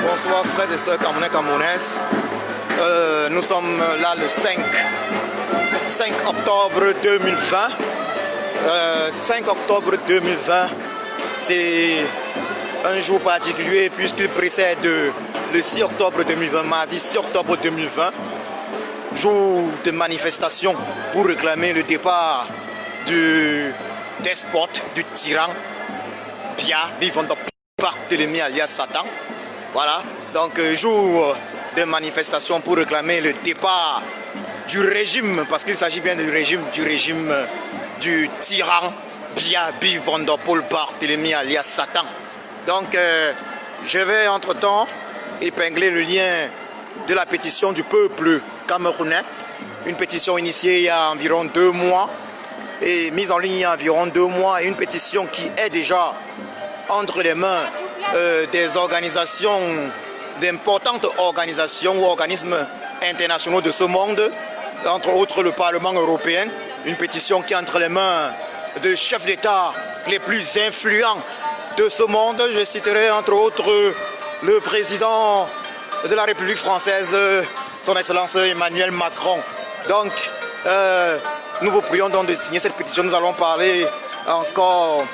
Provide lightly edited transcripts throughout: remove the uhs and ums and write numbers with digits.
Bonsoir frères et sœurs camerounais, camerounaises. Nous sommes là le 5 octobre 2020. 5 octobre 2020, c'est un jour particulier puisqu'il précède le 6 octobre 2020, mardi 6 octobre 2020, jour de manifestation pour réclamer le départ du despote, du tyran, Biya-Bi Barthélémy alias Satan. Voilà, donc jour de manifestation pour réclamer le départ du régime, parce qu'il s'agit bien du régime du tyran Biya-Bi Barthélémy alias Satan. Donc je vais entre-temps épingler le lien de la pétition du peuple camerounais, une pétition initiée il y a environ 2 mois et mise en ligne il y a environ 2 mois, et une pétition qui est déjà entre les mains des organisations, d'importantes organisations ou organismes internationaux de ce monde, entre autres le Parlement européen, une pétition qui est entre les mains de chefs d'État les plus influents de ce monde. Je citerai entre autres le président de la République française, son Excellence Emmanuel Macron. Donc, nous vous prions donc de signer cette pétition. Nous allons parler encore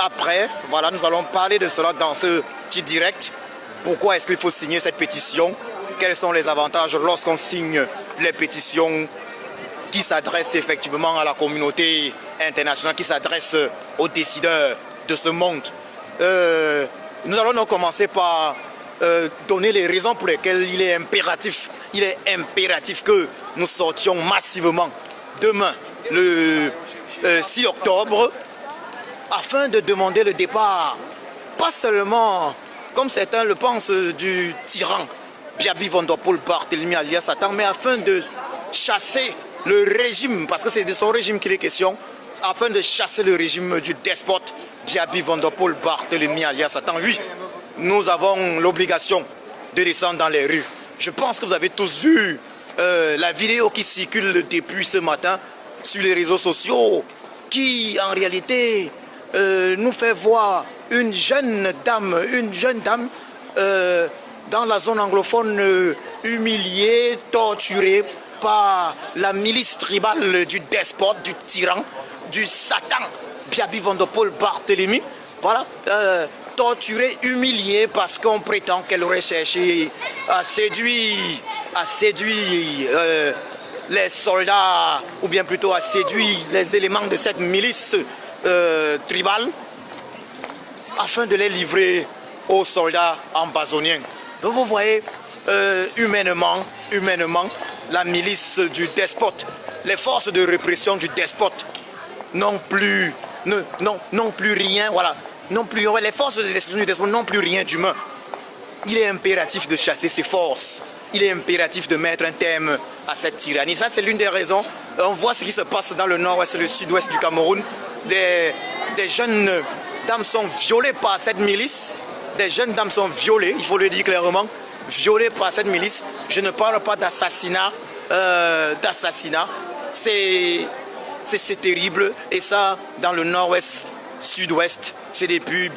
après. Voilà, nous allons parler de cela dans ce petit direct. Pourquoi est-ce qu'il faut signer cette pétition? Quels sont les avantages lorsqu'on signe les pétitions qui s'adressent effectivement à la communauté internationale, qui s'adressent aux décideurs de ce monde? Nous allons donc commencer par donner les raisons pour lesquelles il est impératif que nous sortions massivement demain, le 6 octobre, afin de demander le départ, pas seulement, comme certains le pensent, du tyran Biya-Bi Barthélémy alias Satan, mais afin de chasser le régime, parce que c'est de son régime qu'il est question, afin de chasser le régime du despote Biya-Bi Barthélémy alias Satan. Oui, nous avons l'obligation de descendre dans les rues. Je pense que vous avez tous vu la vidéo qui circule depuis ce matin sur les réseaux sociaux, qui en réalité nous fait voir une jeune dame dans la zone anglophone humiliée, torturée par la milice tribale du despote, du tyran, du Satan, Biya-Bi Barthélémy. Voilà, torturée, humiliée parce qu'on prétend qu'elle aurait cherché à séduire les soldats, ou bien plutôt à séduire les éléments de cette milice tribale, afin de les livrer aux soldats ambazoniens. Donc vous voyez, humainement, la milice du despote, les forces de répression du despote n'ont plus rien, voilà, les forces de répression du despote n'ont plus rien d'humain. Il est impératif de chasser ces forces. Il est impératif de mettre un terme à cette tyrannie. Ça, c'est l'une des raisons. On voit ce qui se passe dans le nord-ouest et le sud-ouest du Cameroun. Des jeunes dames sont violées par cette milice. Des jeunes dames sont violées, il faut le dire clairement, violées par cette milice. Je ne parle pas d'assassinat. C'est terrible. Et ça, dans le nord-ouest, sud-ouest, c'est depuis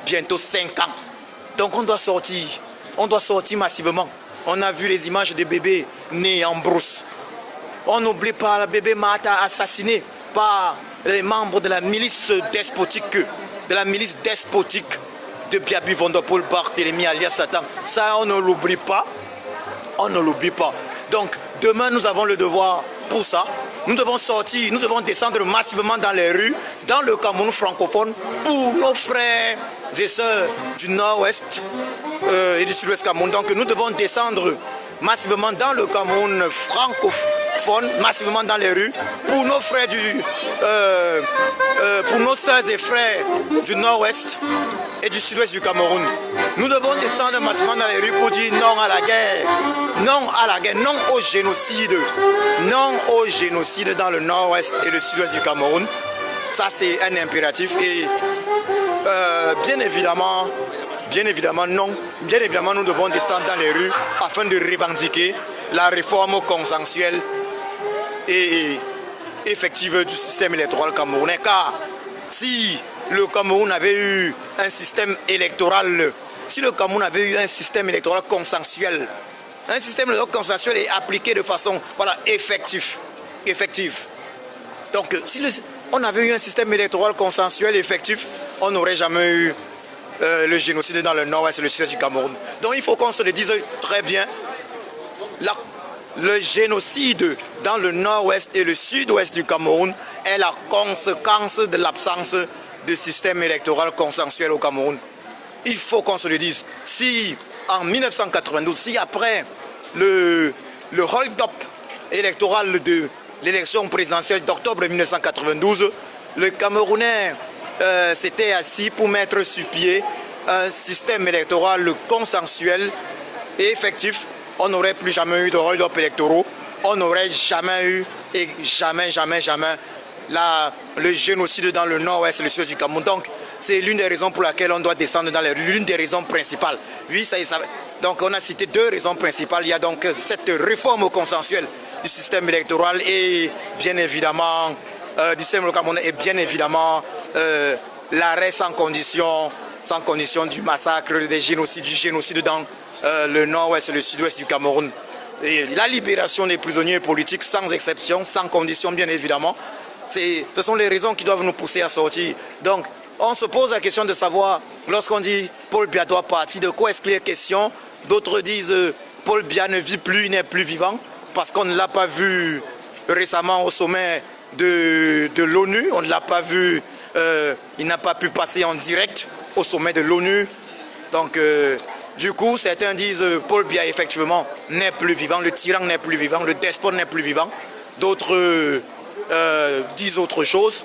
bientôt 5 ans. Donc on doit sortir massivement. On a vu les images de bébés nés en brousse. On n'oublie pas le bébé Mata assassiné par les membres de la milice despotique, de Biya-Bi Barthélémy alias Satan. Ça, on ne l'oublie pas. Donc, demain, nous avons le devoir pour ça. Nous devons sortir, nous devons descendre massivement dans les rues, dans le Cameroun francophone, pour nos frères et sœurs du nord-ouest et du sud-ouest Cameroun. Donc, nous devons descendre massivement dans le Cameroun francophone, massivement dans les rues, pour nos frères pour nos sœurs et frères du nord-ouest et du sud-ouest du Cameroun. Nous devons descendre massivement dans les rues pour dire non à la guerre, non au génocide, dans le nord-ouest et le sud-ouest du Cameroun. Ça, c'est un impératif et bien évidemment, nous devons descendre dans les rues afin de revendiquer la réforme consensuelle et effective du système électoral camerounais. Car si le Cameroun avait eu un système électoral si le Cameroun avait eu un système électoral consensuel, un système électoral consensuel est appliqué de façon effective. Donc, si on avait eu un système électoral consensuel effectif, on n'aurait jamais eu le génocide dans le nord-ouest et le sud du Cameroun. Donc, il faut qu'on se le dise très bien. Le génocide dans le nord-ouest et le sud-ouest du Cameroun est la conséquence de l'absence de système électoral consensuel au Cameroun. Il faut qu'on se le dise. Si en 1992, si après le hold-up électoral de l'élection présidentielle d'octobre 1992, le Camerounais s'était assis pour mettre sur pied un système électoral consensuel et effectif, on n'aurait plus jamais eu de hold-up électoraux, on n'aurait jamais eu, et jamais, le génocide dans le nord-ouest et le sud du Cameroun. Donc, c'est l'une des raisons pour laquelle on doit descendre dans les rues, l'une des raisons principales. Oui, ça. Donc, on a cité deux raisons principales. Il y a donc cette réforme consensuelle du système électoral et bien évidemment du système camerounais et bien évidemment l'arrêt sans condition du massacre, du génocide dans le nord-ouest et le sud-ouest du Cameroun. Et la libération des prisonniers politiques sans exception, sans condition bien évidemment. Ce sont les raisons qui doivent nous pousser à sortir. Donc, on se pose la question de savoir, lorsqu'on dit Paul Biya doit partir, de quoi est-ce qu'il est question? D'autres disent Paul Biya ne vit plus, il n'est plus vivant, parce qu'on ne l'a pas vu récemment au sommet de l'ONU, on ne l'a pas vu, il n'a pas pu passer en direct au sommet de l'ONU. Donc, du coup, certains disent Paul Biya effectivement n'est plus vivant, le tyran n'est plus vivant, le despote n'est plus vivant. D'autres disent autre chose.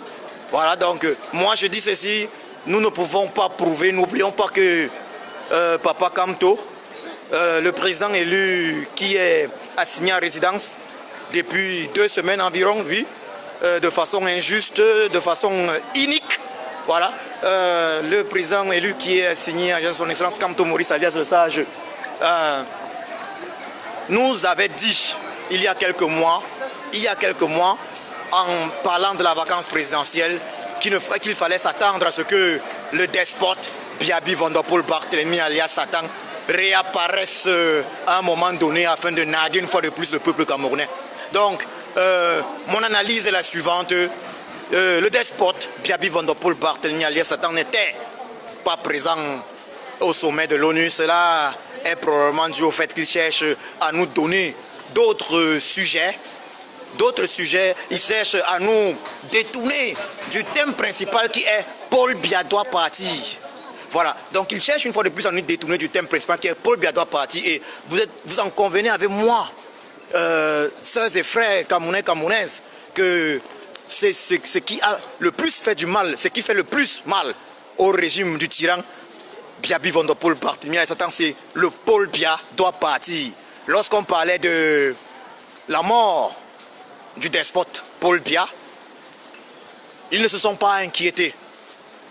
Voilà, donc moi je dis ceci, nous ne pouvons pas prouver, n'oublions pas que Papa Kamto, le président élu qui est assigné à résidence depuis 2 semaines environ, oui, de façon injuste, de façon inique, voilà, le président élu qui est assigné à son excellence Kamto Maurice alias le Sage, nous avait dit il y a quelques mois, en parlant de la vacance présidentielle, qu'il fallait s'attendre à ce que le despote Biaby Van Der Pol Barthélemy alias Satan réapparaisse à un moment donné afin de narguer une fois de plus le peuple camerounais. Donc, mon analyse est la suivante. Le despote Biaby Van Der Pol Barthélemy alias Satan n'était pas présent au sommet de l'ONU. Cela est probablement dû au fait qu'il cherche à nous donner d'autres sujets, il cherche à nous détourner du thème principal qui est Paul Biya doit partir. Voilà, donc il cherche une fois de plus à nous détourner du thème principal qui est Paul Biya doit partir. Et vous en convenez avec moi, sœurs et frères camerounais, camerounaises, que c'est ce qui a le plus fait du mal, ce qui fait le plus mal au régime du tyran Biaby Van Der Pol Barthélemy, c'est le Paul Biya doit partir. Lorsqu'on parlait de la mort du despote Paul Biya, ils ne se sont pas inquiétés.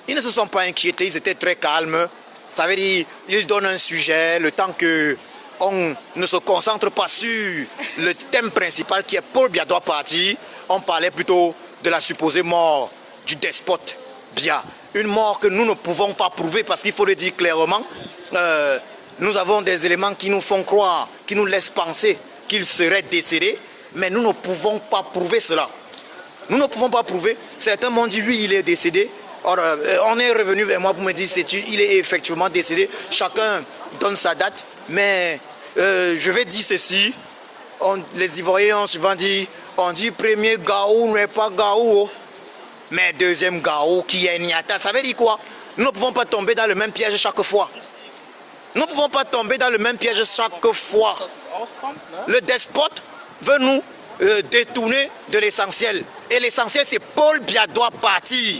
Ils étaient très calmes. Ça veut dire, ils donnent un sujet, le temps qu'on ne se concentre pas sur le thème principal qui est Paul Biya doit partir. On parlait plutôt de la supposée mort du despote Biya. Une mort que nous ne pouvons pas prouver parce qu'il faut le dire clairement. Nous avons des éléments qui nous font croire, qui nous laissent penser qu'il serait décédé. Mais nous ne pouvons pas prouver cela. Nous ne pouvons pas prouver. Certains m'ont dit, oui, il est décédé. Alors, on est revenu vers moi pour me dire, il est effectivement décédé. Chacun donne sa date. Mais je vais dire ceci. Les Ivoiriens ont souvent dit, on dit premier Gaou n'est pas Gaou. Mais deuxième Gaou qui est Niata. Ça veut dire quoi? Nous ne pouvons pas tomber dans le même piège chaque fois. Nous ne pouvons pas tomber dans le même piège chaque fois. Le despote veut nous détourner de l'essentiel. Et l'essentiel, c'est Paul Biya doit partir.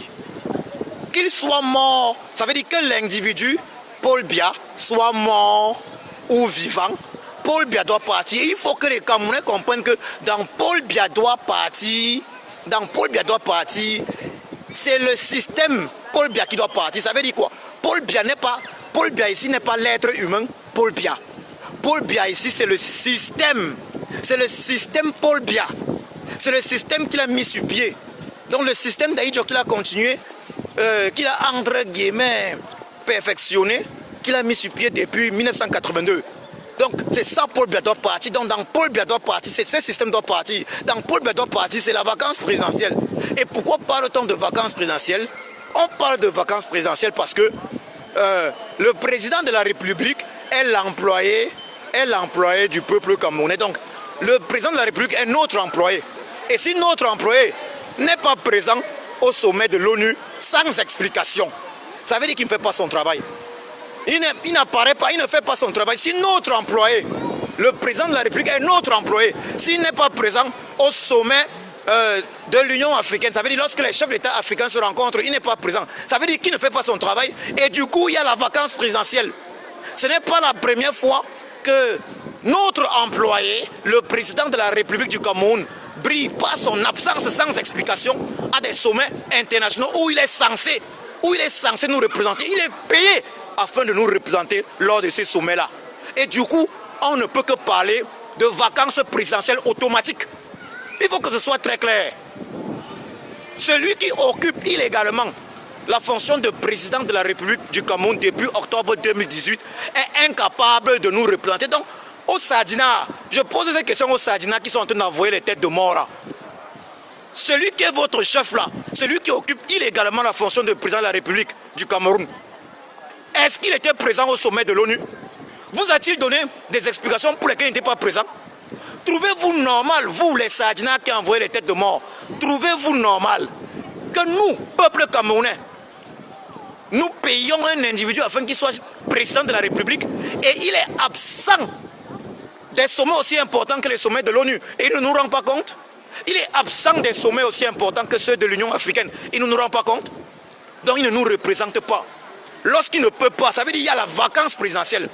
Qu'il soit mort, ça veut dire que l'individu, Paul Biya, soit mort ou vivant, Paul Biya doit partir. Il faut que les Camerounais comprennent que dans Paul Biya doit partir, c'est le système Paul Biya qui doit partir. Ça veut dire quoi? Paul Biya ici n'est pas l'être humain, Paul Biya. Paul Biya ici, c'est le système. C'est le système Paul Biya. C'est le système qu'il a mis sur pied. Donc le système d'Aïdjo qu'il a continué, qu'il a entre guillemets perfectionné qu'il a mis sur pied depuis 1982. Donc c'est ça Paul Biya doit partir. Donc dans Paul Biya doit partir, c'est ce système doit partir. Dans Paul Biya doit partir, c'est la vacance présidentielle. Et pourquoi parle-t-on de vacances présidentielles? On parle de vacances présidentielles parce que le président de la République est l'employé du peuple camerounais. Donc le président de la République est notre employé. Et si notre employé n'est pas présent au sommet de l'ONU sans explication, ça veut dire qu'il ne fait pas son travail. Il n'apparaît pas, il ne fait pas son travail. Si notre employé, le président de la République est notre employé, s'il n'est pas présent au sommet de l'Union africaine, ça veut dire lorsque les chefs d'État africains se rencontrent, il n'est pas présent. Ça veut dire qu'il ne fait pas son travail et du coup il y a la vacance présidentielle. Ce n'est pas la première fois que notre employé, le président de la République du Cameroun, brille par son absence sans explication à des sommets internationaux où il est censé nous représenter. Il est payé afin de nous représenter lors de ces sommets-là. Et du coup, on ne peut que parler de vacances présidentielles automatiques. Il faut que ce soit très clair. Celui qui occupe illégalement la fonction de président de la République du Cameroun depuis octobre 2018 est incapable de nous représenter. Donc, au Sadina, je pose ces questions aux Sadina qui sont en train d'envoyer les têtes de mort là. Celui qui est votre chef là, celui qui occupe illégalement la fonction de président de la République du Cameroun, est-ce qu'il était présent au sommet de l'ONU? Vous a-t-il donné des explications pour lesquelles il n'était pas présent? Trouvez-vous normal, vous les Sadina qui envoyez les têtes de mort, trouvez-vous normal que nous, peuple camerounais, nous payons un individu afin qu'il soit président de la République et il est absent des sommets aussi importants que les sommets de l'ONU et il ne nous rend pas compte? Il est absent des sommets aussi importants que ceux de l'Union africaine. Il ne nous rend pas compte? Donc il ne nous représente pas. Lorsqu'il ne peut pas, ça veut dire qu'il y a la vacance présidentielle.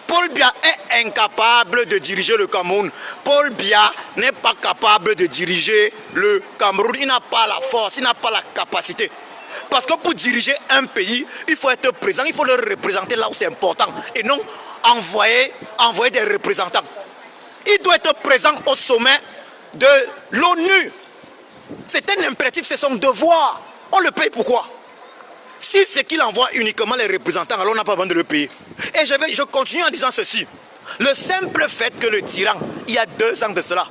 Paul Biya est incapable de diriger le Cameroun. Paul Biya n'est pas capable de diriger le Cameroun. Il n'a pas la force, il n'a pas la capacité. Parce que pour diriger un pays, il faut être présent, il faut le représenter là où c'est important. Et non envoyer des représentants. Il doit être présent au sommet de l'ONU. C'est un impératif, c'est son devoir. On le paye pourquoi? Si c'est qu'il envoie uniquement les représentants, alors on n'a pas besoin de le payer. Et je continue en disant ceci. Le simple fait que le tyran, il y a 2 ans de cela,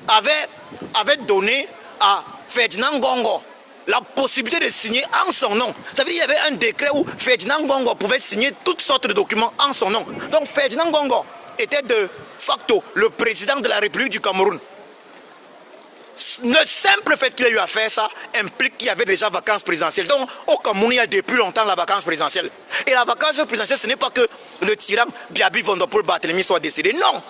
avait donné à Ferdinand Ngongo la possibilité de signer en son nom. Ça veut dire qu'il y avait un décret où Ferdinand Ngongo pouvait signer toutes sortes de documents en son nom. Donc Ferdinand Ngongo était de facto le président de la République du Cameroun. Le simple fait qu'il ait eu à faire ça implique qu'il y avait déjà vacances présidentielles. Donc au Cameroun, il y a depuis longtemps la vacance présidentielle. Et la vacance présidentielle, ce n'est pas que le tyran Biaby Van der Poel Barthélemy soit décédé. Non,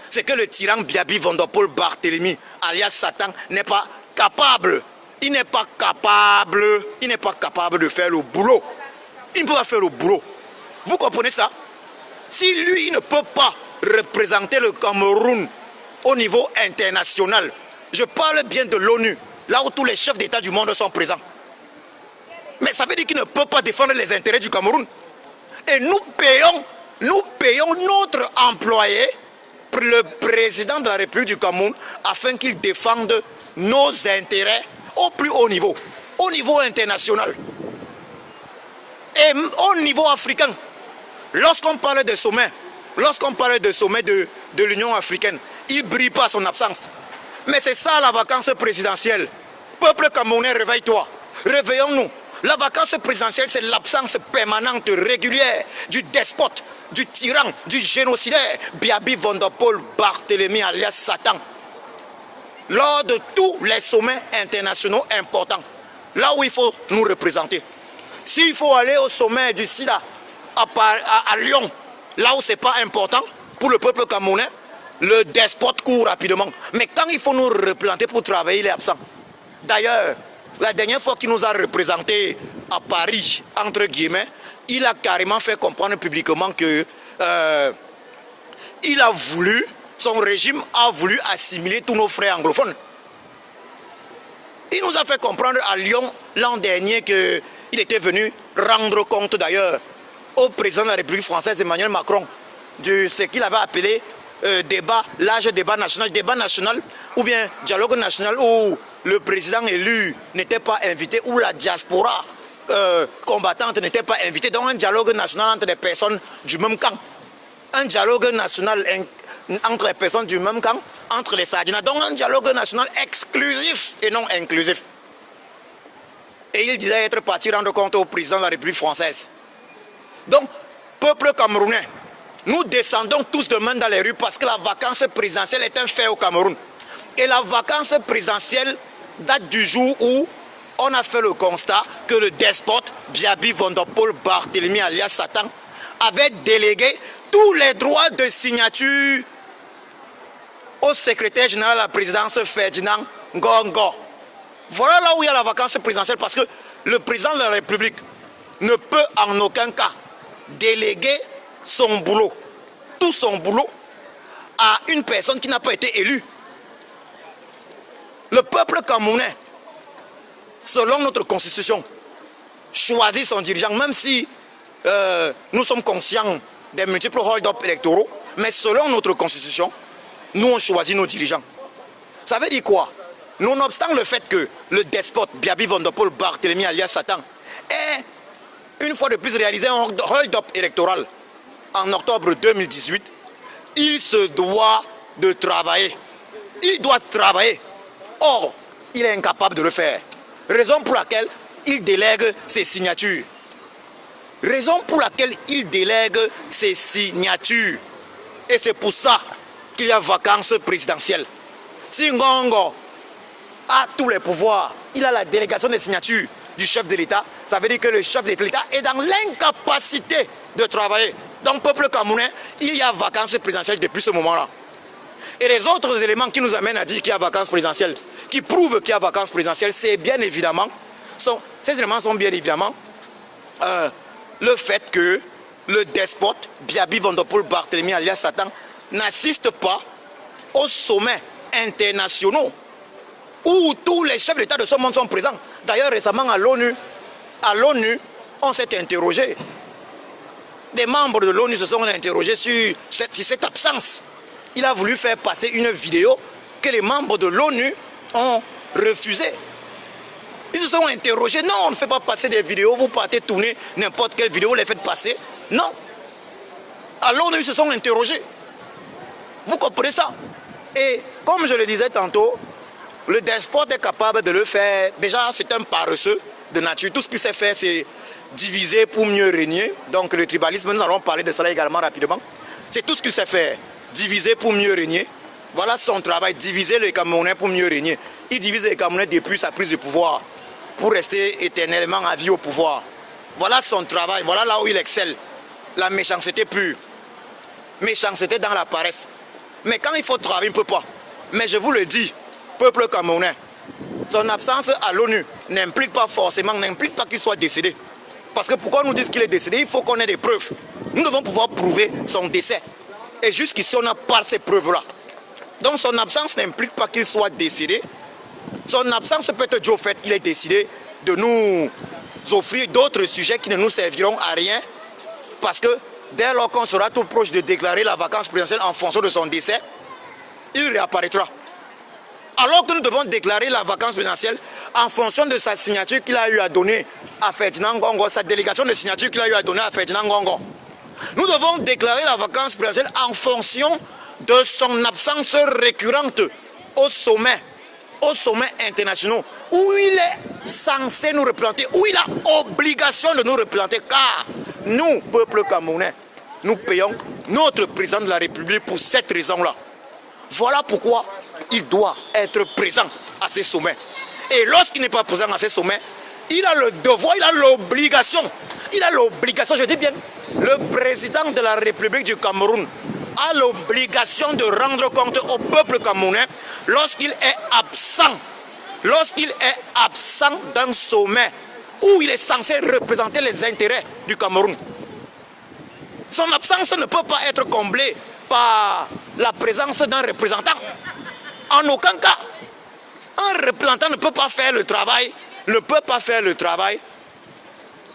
c'est que le tyran Biaby Van der Poel Barthélemy, alias Satan, n'est pas capable. Il n'est pas capable de faire le boulot. Il ne peut pas faire le boulot. Vous comprenez ça? Si lui, il ne peut pas représenter le Cameroun au niveau international, je parle bien de l'ONU, là où tous les chefs d'État du monde sont présents. Mais ça veut dire qu'il ne peut pas défendre les intérêts du Cameroun. Et nous payons notre employé, le président de la République du Cameroun, afin qu'il défende nos intérêts au plus haut niveau international. Et au niveau africain, lorsqu'on parle de sommet, de l'Union africaine, il ne brille pas à son absence. Mais c'est ça la vacance présidentielle. Peuple camerounais, réveille-toi. Réveillons-nous. La vacance présidentielle, c'est l'absence permanente, régulière du despote, du tyran, du génocidaire, Biaby Van der Poel Barthélemy alias Satan. Lors de tous les sommets internationaux importants, là où il faut nous représenter. S'il faut aller au sommet du SIDA à Lyon, là où ce n'est pas important pour le peuple camerounais, le despote court rapidement. Mais quand il faut nous représenter pour travailler, il est absent. D'ailleurs, la dernière fois qu'il nous a représentés à Paris, entre guillemets, il a carrément fait comprendre publiquement que son régime a voulu assimiler tous nos frères anglophones. Il nous a fait comprendre à Lyon l'an dernier qu'il était venu rendre compte d'ailleurs au président de la République française Emmanuel Macron de ce qu'il avait appelé large débat national ou bien dialogue national où le président élu n'était pas invité, où la diaspora combattantes n'étaient pas invitées. Donc un dialogue national entre des personnes du même camp. Un dialogue national entre les personnes du même camp, entre les Sardinats. Donc un dialogue national exclusif et non inclusif. Et il disait être parti rendre compte au président de la République française. Donc, peuple camerounais, nous descendons tous demain dans les rues parce que la vacance présidentielle est un fait au Cameroun. Et la vacance présidentielle date du jour où on a fait le constat que le despote Biaby Vondopol Barthélemy alias Satan avait délégué tous les droits de signature au secrétaire général de la présidence Ferdinand Ngongo. Voilà là où il y a la vacance présidentielle parce que le président de la République ne peut en aucun cas déléguer son boulot, tout son boulot, à une personne qui n'a pas été élue. Le peuple camerounais, selon notre constitution, choisit son dirigeant, même si nous sommes conscients des multiples hold-up électoraux, mais selon notre constitution, nous on choisit nos dirigeants. Ça veut dire quoi? Nonobstant le fait que le despote Biaby Vondopol Barthélemy alias Satan ait une fois de plus réalisé un hold-up électoral en octobre 2018, il se doit de travailler. Il doit travailler. Or, il est incapable de le faire. Raison pour laquelle il délègue ses signatures. Raison pour laquelle il délègue ses signatures. Et c'est pour ça qu'il y a vacance présidentielle. Si Ngongo a tous les pouvoirs, il a la délégation des signatures du chef de l'État, ça veut dire que le chef de l'État est dans l'incapacité de travailler. Donc, peuple camerounais, il y a vacance présidentielle depuis ce moment-là. Et les autres éléments qui nous amènent à dire qu'il y a vacance présidentielle, qui prouvent qu'il y a vacance présidentielle, c'est bien évidemment, ces éléments sont bien évidemment le fait que le despote Biaby Vondopol Barthélemy alias Satan n'assiste pas aux sommets internationaux où tous les chefs d'État de ce monde sont présents. D'ailleurs, récemment à l'ONU, on s'est interrogé. Des membres de l'ONU se sont interrogés sur cette absence. Il a voulu faire passer une vidéo que les membres de l'ONU ont refusée. Ils se sont interrogés. Non, on ne fait pas passer des vidéos. Vous partez tourner n'importe quelle vidéo, vous les faites passer. Non. À l'ONU, ils se sont interrogés. Vous comprenez ça? Et comme je le disais tantôt, le despote est capable de le faire. Déjà, c'est un paresseux de nature. Tout ce qu'il sait faire, c'est diviser pour mieux régner. Donc le tribalisme, nous allons parler de cela également rapidement. C'est tout ce qu'il sait faire. Diviser pour mieux régner. Voilà son travail, diviser les Camerounais pour mieux régner. Il divise les Camerounais depuis sa prise de pouvoir, pour rester éternellement à vie au pouvoir. Voilà son travail, voilà là où il excelle. La méchanceté pure. Méchanceté dans la paresse. Mais quand il faut travailler, il ne peut pas. Mais je vous le dis, peuple camerounais, son absence à l'ONU n'implique pas forcément, n'implique pas qu'il soit décédé. Parce que pourquoi nous disent qu'il est décédé? Il faut qu'on ait des preuves. Nous devons pouvoir prouver son décès. Et jusqu'ici, on n'a pas ces preuves-là. Donc son absence n'implique pas qu'il soit décédé. Son absence peut être due au fait qu'il est décidé de nous offrir d'autres sujets qui ne nous serviront à rien. Parce que dès lors qu'on sera tout proche de déclarer la vacance présidentielle en fonction de son décès, il réapparaîtra. Alors que nous devons déclarer la vacance présidentielle en fonction de sa signature qu'il a eu à donner à Ferdinand Ngongo, sa délégation de signature qu'il a eu à donner à Ferdinand Ngongo. Nous devons déclarer la vacance présidentielle en fonction de son absence récurrente au sommet internationaux, où il est censé nous représenter, où il a obligation de nous représenter, car nous, peuple camerounais, nous payons notre président de la République pour cette raison-là. Voilà pourquoi il doit être présent à ces sommets. Et lorsqu'il n'est pas présent à ces sommets, il a le devoir, il a l'obligation, je dis bien, le président de la République du Cameroun a l'obligation de rendre compte au peuple camerounais lorsqu'il est absent d'un sommet où il est censé représenter les intérêts du Cameroun. Son absence ne peut pas être comblée par la présence d'un représentant. En aucun cas, un représentant ne peut pas faire le travail,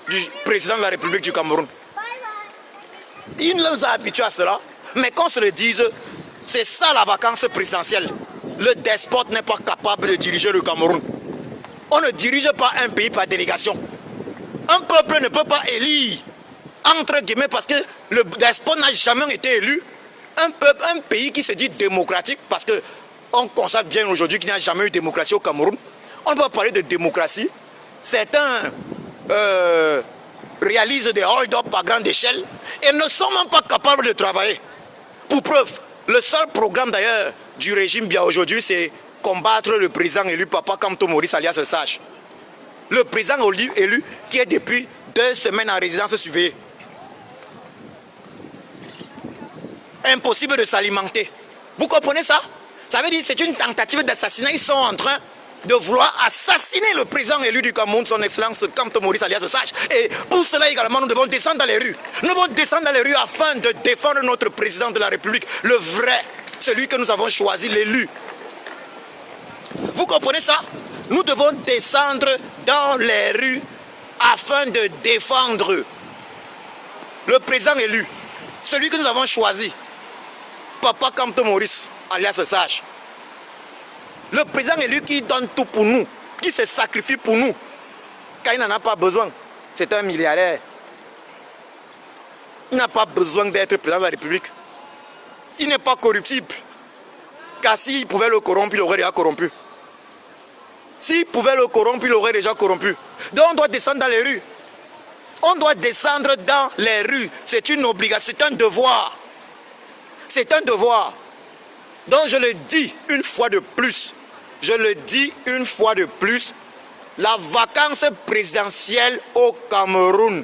du président de la République du Cameroun. Il nous a habitués à cela, mais qu'on se le dise, c'est ça la vacance présidentielle. Le despote n'est pas capable de diriger le Cameroun. On ne dirige pas un pays par délégation. Un peuple ne peut pas élire, entre guillemets, parce que le despote n'a jamais été élu. Un pays qui se dit démocratique, parce qu'on constate bien aujourd'hui qu'il n'y a jamais eu de démocratie au Cameroun. On ne peut pas parler de démocratie. Certains réalisent des hold-up à grande échelle et ne sont même pas capables de travailler. Pour preuve, le seul programme d'ailleurs du régime bien aujourd'hui, c'est combattre le président élu Papa Kamto Maurice alias Sage. Le président élu qui est depuis 2 semaines en résidence surveillée. Impossible de s'alimenter. Vous comprenez ça? Ça veut dire que c'est une tentative d'assassinat. Ils sont en train de vouloir assassiner le président élu du Cameroun, son excellence Kamto Maurice alias Sage. Et pour cela également, nous devons descendre dans les rues. Nous devons descendre dans les rues afin de défendre notre président de la République, le vrai, celui que nous avons choisi, l'élu. Vous comprenez ça? Nous devons descendre dans les rues afin de défendre le président élu, celui que nous avons choisi, Papa Kamto Maurice alias Sage. Le président élu qui donne tout pour nous, qui se sacrifie pour nous, quand il n'en a pas besoin. C'est un milliardaire. Il n'a pas besoin d'être président de la République. Il n'est pas corruptible. Car s'il pouvait le corrompre, il l'aurait déjà corrompu. S'il pouvait le corrompre, il l'aurait déjà corrompu. Donc on doit descendre dans les rues. On doit descendre dans les rues. C'est une obligation, c'est un devoir. C'est un devoir. Donc je le dis une fois de plus. Je le dis une fois de plus. La vacance présidentielle au Cameroun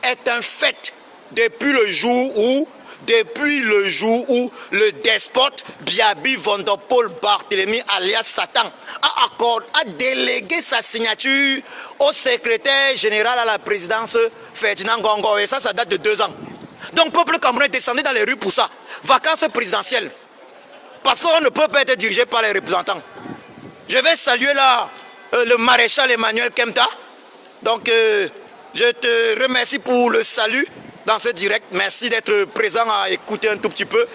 est un fait depuis le jour où le despote Biaby Vondopol Barthélemy alias Satan a délégué sa signature au secrétaire général à la présidence Ferdinand Gongo. Et ça date de 2 ans. Donc le peuple camerounais descendait dans les rues pour ça. Vacances présidentielles. Parce qu'on ne peut pas être dirigé par les représentants. Je vais saluer là le maréchal Emmanuel Kemta. Donc je te remercie pour le salut dans ce direct. Merci d'être présent à écouter un tout petit peu.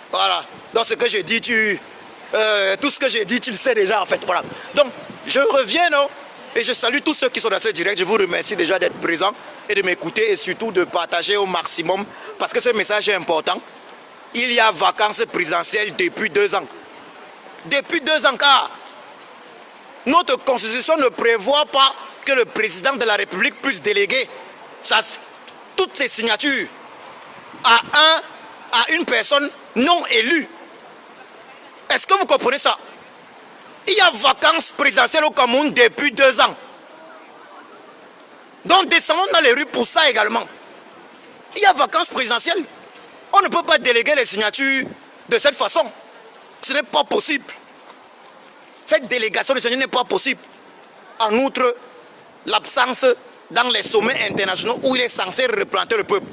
Voilà. Donc ce que j'ai dit, tout ce que j'ai dit, tu le sais déjà en fait. Voilà. Donc je reviens, non? Et je salue tous ceux qui sont dans ce direct. Je vous remercie déjà d'être présents et de m'écouter et surtout de partager au maximum parce que ce message est important. Il y a vacances présidentielles depuis 2 ans. Depuis 2 ans, car notre constitution ne prévoit pas que le président de la République puisse déléguer toutes ses signatures à une personne non élue. Est-ce que vous comprenez ça? Il y a vacances présidentielles au Cameroun depuis 2 ans. Donc descendons dans les rues pour ça également. Il y a vacances présidentielles. On ne peut pas déléguer les signatures de cette façon. Ce n'est pas possible. Cette délégation de signatures n'est pas possible. En outre, l'absence dans les sommets internationaux où il est censé représenter le peuple.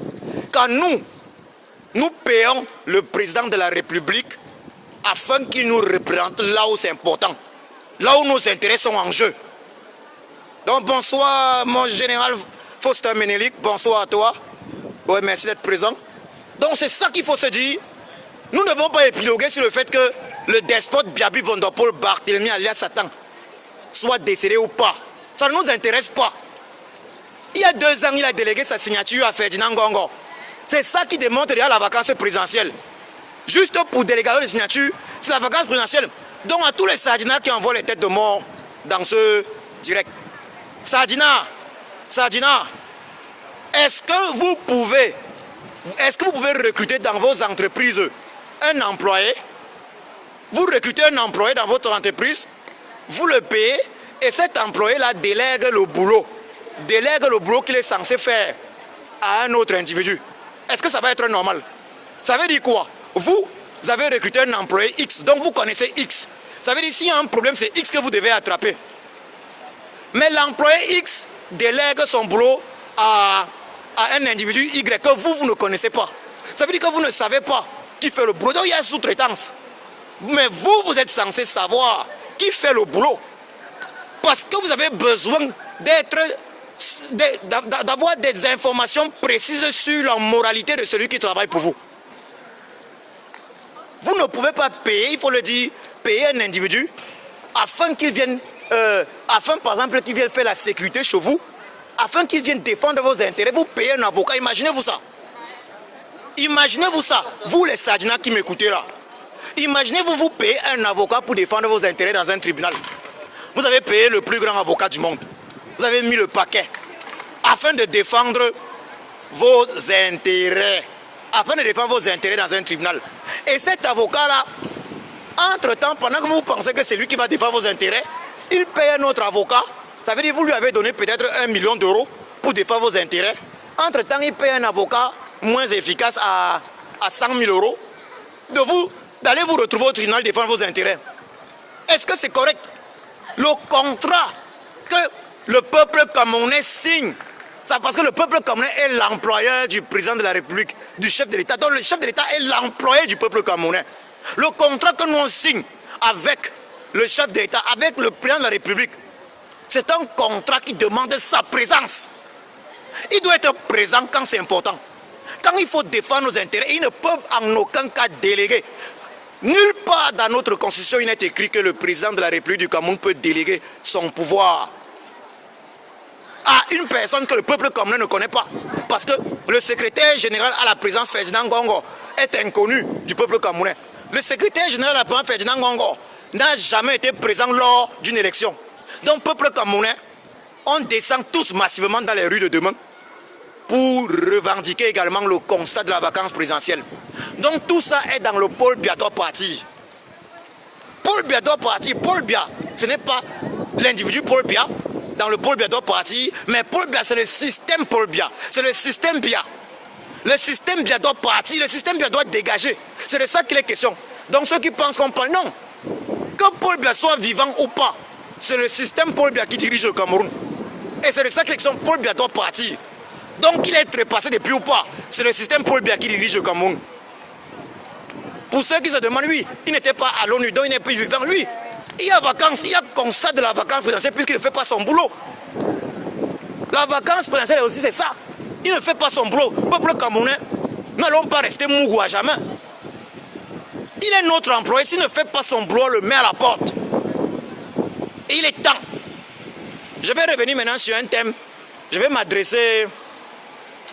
Quand nous payons le président de la République afin qu'il nous représente là où c'est important, là où nos intérêts sont en jeu. Donc bonsoir mon général Faustin Ménélic, bonsoir à toi. Ouais, merci d'être présent. Donc c'est ça qu'il faut se dire. Nous ne devons pas épiloguer sur le fait que le despote Biaby Vondopol Barthélemy alias Satan soit décédé ou pas. Ça ne nous intéresse pas. Il y a 2 ans, il a délégué sa signature à Ferdinand Gongo. C'est ça qui démontre déjà la vacance présidentielle. Juste pour délégation de signature, c'est la vacance présidentielle. Donc à tous les Sardinats qui envoient les têtes de mort dans ce direct. Sardina, est-ce que vous pouvez recruter dans vos entreprises un employé? Vous recrutez un employé dans votre entreprise, vous le payez et cet employé-là délègue le boulot qu'il est censé faire à un autre individu. Est-ce que ça va être normal? Ça veut dire quoi? Vous avez recruté un employé X, donc vous connaissez X. Ça veut dire s'il y a un problème, c'est X que vous devez attraper. Mais l'employé X délègue son boulot à un individu Y que vous ne connaissez pas. Ça veut dire que vous ne savez pas qui fait le boulot. Donc il y a sous-traitance. Mais vous êtes censé savoir qui fait le boulot. Parce que vous avez besoin d'avoir des informations précises sur la moralité de celui qui travaille pour vous. Vous ne pouvez pas payer, il faut le dire, payer un individu afin qu'il vienne afin par exemple qu'ils viennent faire la sécurité chez vous, afin qu'ils viennent défendre vos intérêts, vous payez un avocat, imaginez-vous ça. Imaginez-vous ça, vous les Sadjina qui m'écoutez là. Imaginez-vous, vous payez un avocat pour défendre vos intérêts dans un tribunal. Vous avez payé le plus grand avocat du monde. Vous avez mis le paquet afin de défendre vos intérêts. Afin de défendre vos intérêts dans un tribunal. Et cet avocat-là, entre-temps, pendant que vous pensez que c'est lui qui va défendre vos intérêts, il paye un autre avocat. Ça veut dire que vous lui avez donné peut-être 1 million d'euros pour défendre vos intérêts. Entre-temps, il paye un avocat moins efficace à 100 000 euros. D'aller vous retrouver au tribunal défendre vos intérêts. Est-ce que c'est correct? Le contrat que le peuple camerounais signe, c'est parce que le peuple camerounais est l'employeur du président de la République, du chef de l'État. Donc le chef de l'État est l'employé du peuple camerounais. Le contrat que nous on signe avec le chef de l'État, avec le président de la République, c'est un contrat qui demande sa présence. Il doit être présent quand c'est important. Quand il faut défendre nos intérêts, il ne peut en aucun cas déléguer. Nulle part dans notre constitution il n'est écrit que le président de la République du Cameroun peut déléguer son pouvoir à une personne que le peuple camerounais ne connaît pas. Parce que le secrétaire général à la présidence Ferdinand Ngongo est inconnu du peuple camerounais. Le secrétaire général à la présidence Ferdinand Ngongo n'a jamais été présent lors d'une élection. Donc, peuple camerounais, on descend tous massivement dans les rues de demain pour revendiquer également le constat de la vacance présidentielle. Donc tout ça est dans le Paul Biya doit partir. Paul Biya doit partir. Paul Biya, ce n'est pas l'individu Paul Biya, dans le Paul Biya doit partir, mais Paul Biya c'est le système Paul Biya, c'est le système Biya. Le système Biya doit partir, le système Biya doit dégager. C'est de ça qu'il est question. Donc ceux qui pensent qu'on parle, non. Que Paul Biya soit vivant ou pas, c'est le système Paul Biya qui dirige le Cameroun. Et c'est de ça qu'il est question, Paul Biya doit partir. Donc il est trépassé depuis ou pas, c'est le système Paul Biya qui dirige le Cameroun. Pour ceux qui se demandent, oui, il n'était pas à l'ONU, donc il n'est plus vivant, lui. Il y a vacances, il y a constat de la vacance présidentielle puisqu'il ne fait pas son boulot. La vacance présidentielle aussi, c'est ça. Il ne fait pas son boulot. Peuple camerounais, n'allons pas rester mougou à jamais. Il est notre employé, s'il ne fait pas son boulot, on le met à la porte. Et il est temps. Je vais revenir maintenant sur un thème. Je vais m'adresser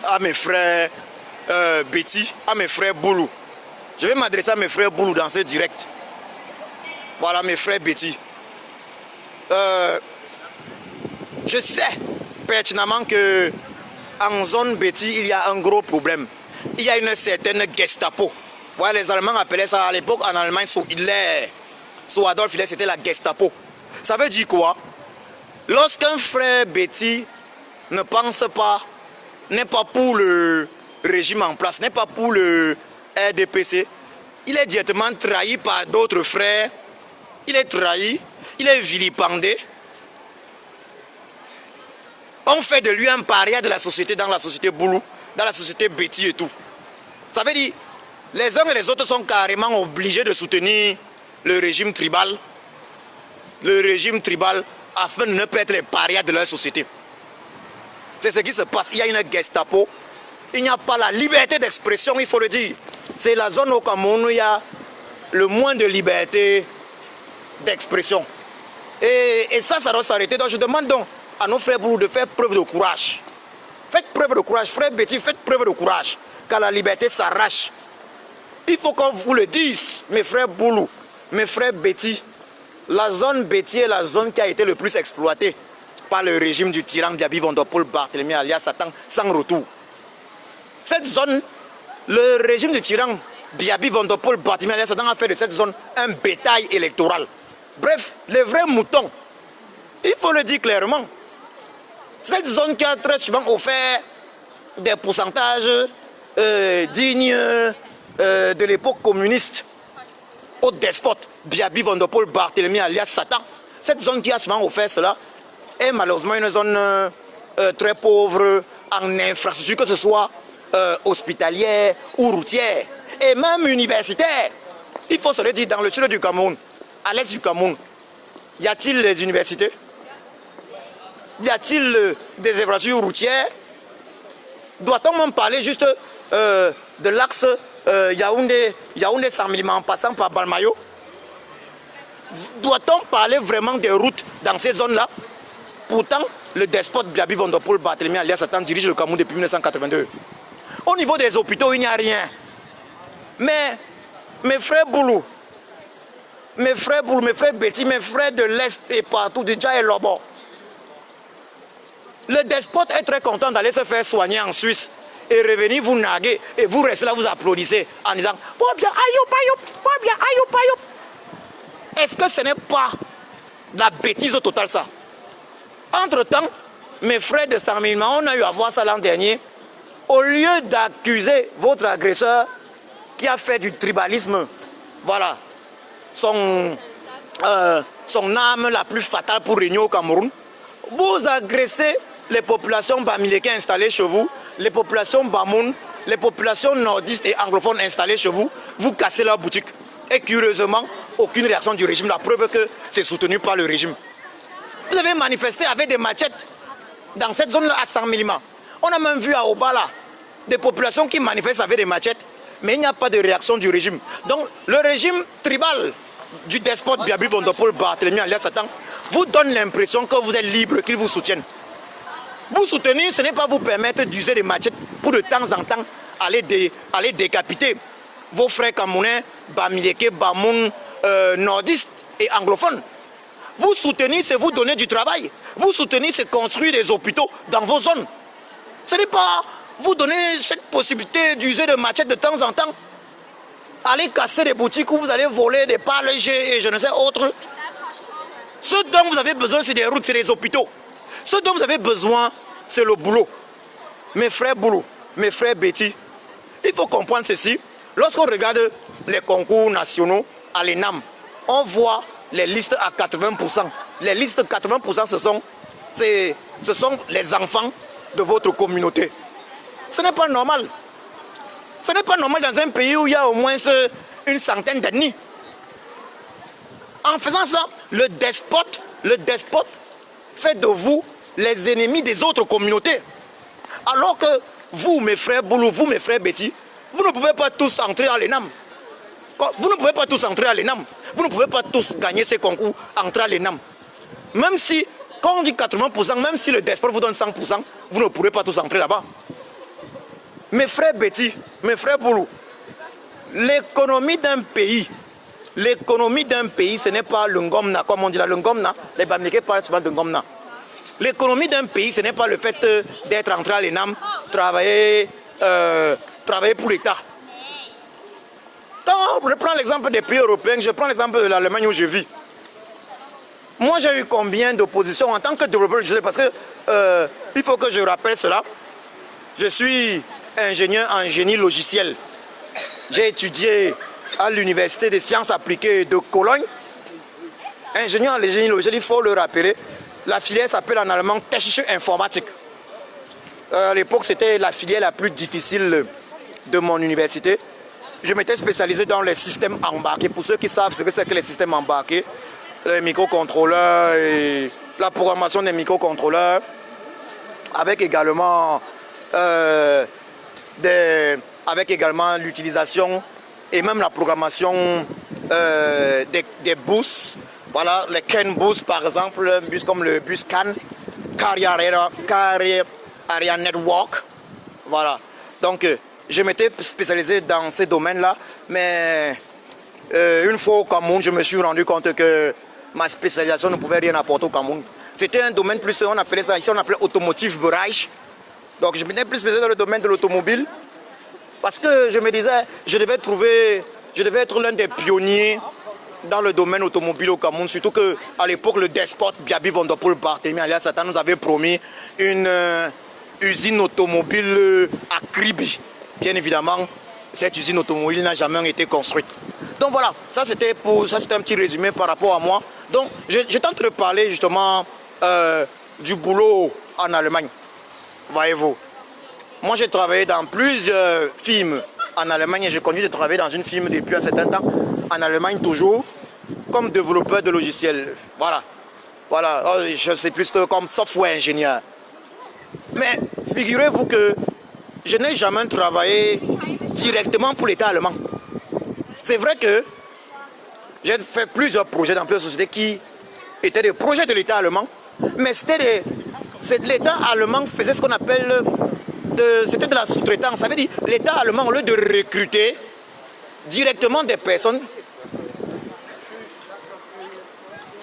à mes frères Betty, à mes frères Boulou. Je vais m'adresser à mes frères Boulou dans ce direct. Voilà mes frères Betty. Je sais pertinemment que en zone Betty, il y a un gros problème. Il y a une certaine Gestapo. Voilà, les Allemands appelaient ça à l'époque en Allemagne sous Hitler. Sous Adolf Hitler, c'était la Gestapo. Ça veut dire quoi? Lorsqu'un frère Betty ne pense pas, n'est pas pour le régime en place, n'est pas pour le RDPC, il est directement trahi par d'autres frères, il est trahi, il est vilipendé. On fait de lui un paria de la société, dans la société Boulou, dans la société Betty et tout. Ça veut dire, les uns et les autres sont carrément obligés de soutenir le régime tribal. Le régime tribal, afin de ne pas être les parias de leur société. C'est ce qui se passe. Il y a une Gestapo. Il n'y a pas la liberté d'expression, il faut le dire. C'est la zone au Cameroun où il y a le moins de liberté d'expression. Et ça doit s'arrêter. Donc je demande donc à nos frères Boulou de faire preuve de courage. Faites preuve de courage. Frère Betty, faites preuve de courage. Car la liberté s'arrache. Il faut qu'on vous le dise, mes frères Boulou, mes frères Betty. La zone Betty est la zone qui a été le plus exploitée par le régime du tyran Biabi Vondopol Barthélemy alias Satan sans retour. Cette zone, le régime du tyran Biabi Vondopol Barthélemy alias Satan a fait de cette zone un bétail électoral. Bref, les vrais moutons, il faut le dire clairement. Cette zone qui a très souvent offert des pourcentages dignes de l'époque communiste au despote Biabi Vondopol Barthélemy alias Satan. Cette zone qui a souvent offert cela est malheureusement une zone très pauvre en infrastructure, que ce soit hospitalière ou routière et même universitaire. Il faut se le dire, dans le sud du Cameroun, à l'est du Cameroun, y a-t-il des universités? Y a-t-il des infrastructures routières? Doit-on même parler juste de l'axe Yaoundé-Saint-Milima en passant par Balmayo? Doit-on parler vraiment des routes dans ces zones-là? Pourtant, le despote Biaby Vondopol Barthélemy alias Satan dirige le Cameroun depuis 1982. Au niveau des hôpitaux, il n'y a rien. Mais mes frères Boulou, mes frères Betty, mes frères de l'Est et partout, déjà et Lobo, le despote est très content d'aller se faire soigner en Suisse et revenir vous naguer et vous restez là, vous applaudissez en disant « bien, bien, Est-ce que ce n'est pas la bêtise au total ça? Entre-temps, mes frères de Saint-Milman, on a eu à voir ça l'an dernier. Au lieu d'accuser votre agresseur qui a fait du tribalisme, voilà, son arme la plus fatale pour régner au Cameroun, vous agressez les populations bamileke installées chez vous, les populations bamoun, les populations nordistes et anglophones installées chez vous, vous cassez leur boutique. Et curieusement, aucune réaction du régime, la preuve que c'est soutenu par le régime. Vous avez manifesté avec des machettes dans cette zone-là à 100 millimètres. On a même vu à Obala des populations qui manifestent avec des machettes, mais il n'y a pas de réaction du régime. Donc le régime tribal du despote Biaby Vondopol Barthélemy alias Satan vous donne l'impression que vous êtes libre, qu'ils vous soutiennent. Vous soutenir, ce n'est pas vous permettre d'user des machettes pour de temps en temps aller décapiter vos frères camerounais, bamileke, bamoun, nordistes et anglophones. Vous soutenir, c'est vous donner du travail. Vous soutenir, c'est construire des hôpitaux dans vos zones. Ce n'est pas vous donner cette possibilité d'user de machettes de temps en temps. Aller casser des boutiques où vous allez voler des pales et je ne sais autre. Ce dont vous avez besoin, c'est des routes, c'est des hôpitaux. Ce dont vous avez besoin, c'est le boulot. Mes frères boulot, mes frères Betty, il faut comprendre ceci. Lorsqu'on regarde les concours nationaux à l'ENAM, on voit les listes à 80%. Les listes 80%, ce sont les enfants de votre communauté. Ce n'est pas normal. Ce n'est pas normal dans un pays où il y a au moins une centaine d'ethnies. En faisant ça, le despote fait de vous les ennemis des autres communautés. Alors que vous, mes frères Boulou, vous, mes frères Betty, vous ne pouvez pas tous entrer à l'ENAM. Vous ne pouvez pas tous entrer à l'ENAM. Vous ne pouvez pas tous gagner ces concours, entrer à l'ENAM. Même si, quand on dit 80%, même si le despote vous donne 100%, vous ne pourrez pas tous entrer là-bas. Mes frères Betty, mes frères Boulou, l'économie d'un pays, ce n'est pas le ngomna, comme on dit là, le ngomna, les Bamileke parlent souvent de ngomna. L'économie d'un pays, ce n'est pas le fait d'être entré à l'ENAM, travailler pour l'État. Quand je prends l'exemple des pays européens, je prends l'exemple de l'Allemagne où je vis. Moi, j'ai eu combien d'oppositions en tant que développeur logiciel? Parce que il faut que je rappelle cela. Je suis ingénieur en génie logiciel. J'ai étudié à l'université des sciences appliquées de Cologne. Ingénieur en génie logiciel, il faut le rappeler. La filière s'appelle en allemand Technische Informatik. À l'époque, c'était la filière la plus difficile de mon université. Je m'étais spécialisé dans les systèmes embarqués. Pour ceux qui savent ce que c'est que les systèmes embarqués, les microcontrôleurs et la programmation des microcontrôleurs, avec également l'utilisation et même la programmation des bus. Voilà, les CAN bus par exemple, un bus comme le bus CAN, Carrier Area Network. Voilà, donc je m'étais spécialisé dans ces domaines-là, mais une fois au Cameroun, je me suis rendu compte que ma spécialisation ne pouvait rien apporter au Cameroun. C'était un domaine plus, on appelait ça ici, on appelait automotive Bereich. Donc je m'étais plus spécialisé dans le domaine de l'automobile, parce que je me disais, je devais être l'un des pionniers dans le domaine automobile au Cameroun, surtout qu'à l'époque, le despote Biaby Vondopol Barthélemy alias Satan nous avait promis une usine automobile à Kribi. Bien évidemment, cette usine automobile n'a jamais été construite. Donc voilà, ça c'était un petit résumé par rapport à moi. Donc je tente de parler justement du boulot en Allemagne. Voyez-vous, moi j'ai travaillé dans plusieurs films en Allemagne et je continue de travailler dans une firme depuis un certain temps, en Allemagne toujours, comme développeur de logiciels. Voilà, je sais plus comme software ingénieur. Mais figurez-vous que je n'ai jamais travaillé directement pour l'État allemand. C'est vrai que J'ai fait plusieurs projets dans plusieurs sociétés qui étaient des projets de l'État allemand, mais l'État allemand faisait ce qu'on appelle c'était de la sous-traitance. Ça veut dire l'État allemand, au lieu de recruter directement des personnes,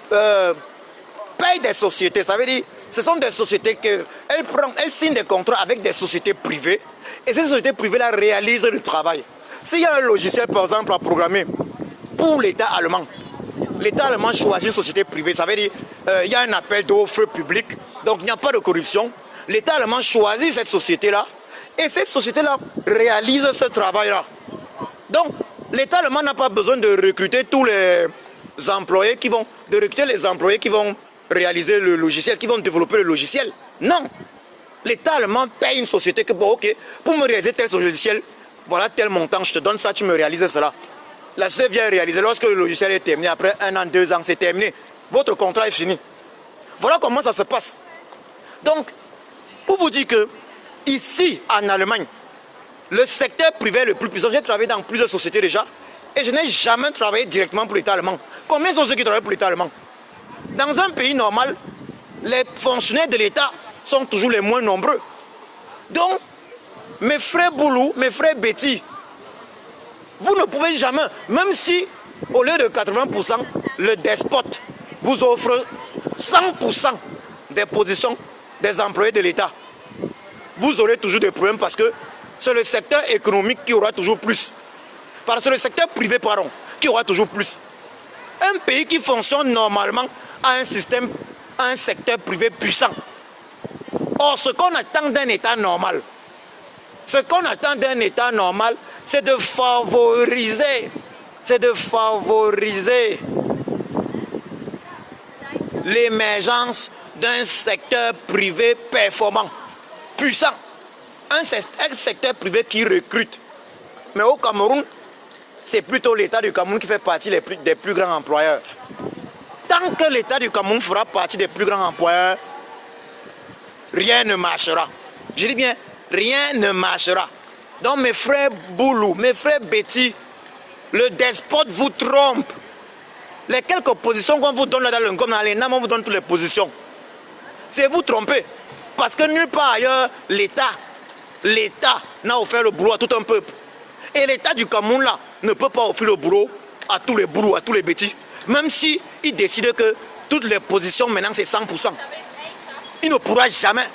paye des sociétés. Ça veut dire ce sont des sociétés elles signent des contrats avec des sociétés privées et ces sociétés privées-là réalisent le travail. S'il y a un logiciel, par exemple, à programmer pour l'État allemand choisit une société privée. Ça veut dire il y a un appel d'offres public, donc il n'y a pas de corruption. L'État allemand choisit cette société-là et cette société-là réalise ce travail-là. Donc, l'État allemand n'a pas besoin de recruter tous les employés qui vont réaliser le logiciel, qui vont développer le logiciel. Non. L'État allemand paye une société que, bon, ok, pour me réaliser tel logiciel, voilà tel montant, je te donne ça, tu me réalises cela. La société vient réaliser. Lorsque le logiciel est terminé, après 1 an, 2 ans, c'est terminé. Votre contrat est fini. Voilà comment ça se passe. Donc, pour vous dire que, ici, en Allemagne, le secteur privé est le plus puissant. J'ai travaillé dans plusieurs sociétés déjà et je n'ai jamais travaillé directement pour l'État allemand. Combien sont ceux qui travaillent pour l'État allemand? Dans un pays normal, les fonctionnaires de l'État sont toujours les moins nombreux. Donc, mes frères Boulou, mes frères Betty, vous ne pouvez jamais, même si au lieu de 80%, le despote vous offre 100% des positions des employés de l'État, vous aurez toujours des problèmes parce que c'est le secteur économique qui aura toujours plus. Parce que c'est le secteur privé, pardon, qui aura toujours plus. Un pays qui fonctionne normalement a un secteur privé puissant. Or, ce qu'on attend d'un État normal, c'est de favoriser l'émergence d'un secteur privé performant, puissant. Un secteur privé qui recrute. Mais au Cameroun, c'est plutôt l'État du Cameroun qui fait partie des plus grands employeurs. Tant que l'État du Cameroun fera partie des plus grands employeurs, rien ne marchera. Je dis bien, rien ne marchera. Donc mes frères Boulou, mes frères Betty, le despote vous trompe. Les quelques positions qu'on vous donne là dans le Ngom, dans les NAM, on vous donne toutes les positions. C'est vous tromper. Parce que nulle part ailleurs, l'État n'a offert le boulot à tout un peuple. Et l'État du Cameroun là ne peut pas offrir le boulot à tous les boulous, à tous les Betty. Même si il décide que toutes les positions maintenant c'est 100%. Il ne pourra jamais